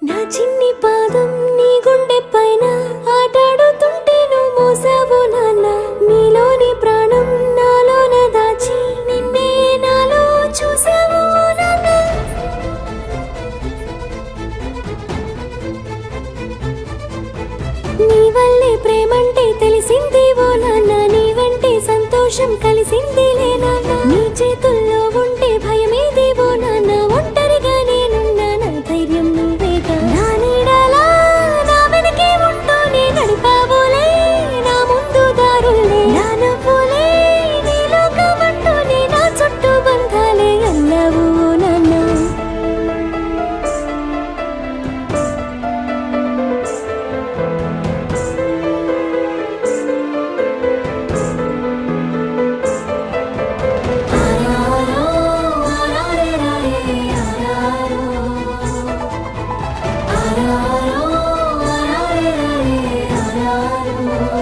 నా చిన్ని పాదం నీ గుండె పైన ఆటాడుతుంటే నువ్వు మోసావు నాన్న నీలోని ప్రాణం నాలోన దాచి నిన్నే నాలో చూసావు నాన్న నీ వల్లే ప్రేమంటే తెలిసింది ఓ నాన్న నీ వెంటే సంతోషం కలిసిందిలే నాన్న నీ చేతుల్లో ఉంటే భయమేది ఓ నాన్న ఒంటరిగా నేనున్నా నా ధైర్యం నువ్వేగా నా నీడలా నా వెనకే ఉంటూనే నడిపావులే నా ముందు దారులే నా నవ్వులే నీ లోకమంటూనే నా చుట్టూ బంధాలే అన్నావు ఓ నాన్న ఆరారో ఆరారే ఆరారే ఆరారో